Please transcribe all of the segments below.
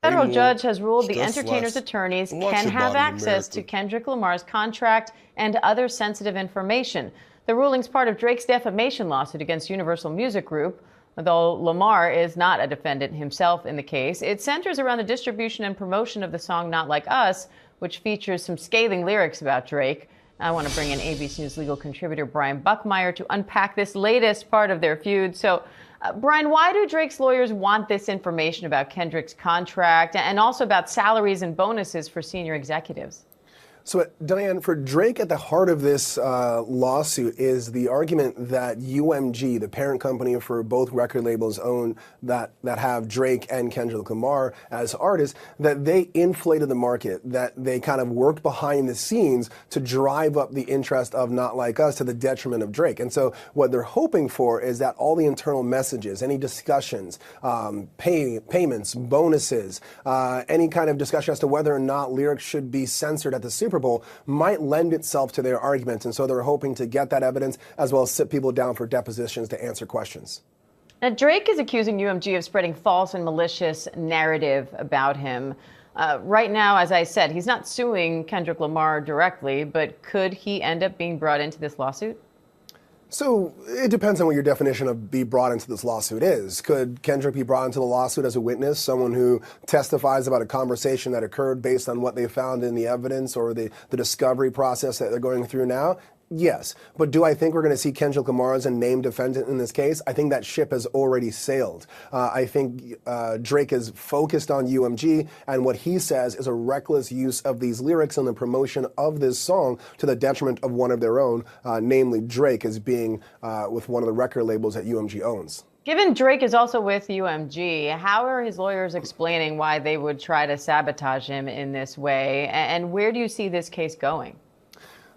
Federal more, judge has ruled the stress entertainer's less, attorneys and watch can your have body, access to America. Kendrick Lamar's contract and other sensitive information. The ruling's part of Drake's defamation lawsuit against Universal Music Group. Though Lamar is not a defendant himself in the case, it centers around the distribution and promotion of the song Not Like Us, which features some scathing lyrics about Drake. I want to bring in ABC News legal contributor Brian Buckmeyer to unpack this latest part of their feud. So, Brian, why do Drake's lawyers want this information about Kendrick's contract and also about salaries and bonuses for senior executives? So, Diane, for Drake, at the heart of this lawsuit is the argument that UMG, the parent company for both record labels that have Drake and Kendrick Lamar as artists, that they inflated the market, that they kind of worked behind the scenes to drive up the interest of Not Like Us to the detriment of Drake. And so what they're hoping for is that all the internal messages, any discussions, payments, bonuses, any kind of discussion as to whether or not lyrics should be censored at the Super Bowl might lend itself to their arguments. And so they're hoping to get that evidence as well as sit people down for depositions to answer questions. Now, Drake is accusing UMG of spreading false and malicious narrative about him. Right now, as I said, he's not suing Kendrick Lamar directly, but could he end up being brought into this lawsuit? So it depends on what your definition of be brought into this lawsuit is. Could Kendrick be brought into the lawsuit as a witness, someone who testifies about a conversation that occurred based on what they found in the evidence or the discovery process that they're going through now? Yes. But do I think we're going to see Kendrick Lamar as a named defendant in this case? I think that ship has already sailed. I think Drake is focused on UMG, and what he says is a reckless use of these lyrics and the promotion of this song to the detriment of one of their own, namely Drake, as being with one of the record labels that UMG owns. Given Drake is also with UMG, how are his lawyers explaining why they would try to sabotage him in this way? And where do you see this case going?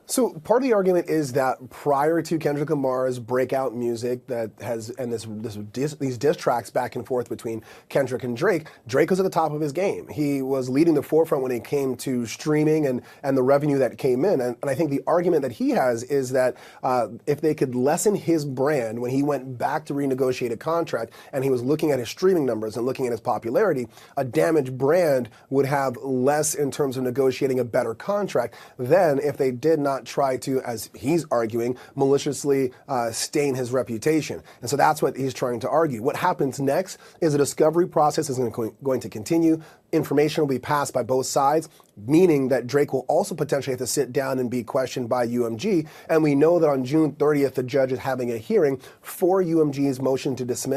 So part of the argument is that prior to Kendrick Lamar's breakout music that has, and these diss tracks back and forth between Kendrick and Drake, Drake was at the top of his game. He was leading the forefront when it came to streaming and the revenue that came in. And I think the argument that he has is that if they could lessen his brand when he went back to renegotiate a contract and he was looking at his streaming numbers and looking at his popularity, a damaged brand would have less in terms of negotiating a better contract than if they did not try to, as he's arguing, maliciously stain his reputation. And so that's what he's trying to argue. What happens next is a discovery process is going to continue. Information will be passed by both sides, meaning that Drake will also potentially have to sit down and be questioned by UMG. And we know that on June 30th, the judge is having a hearing for UMG's motion to dismiss.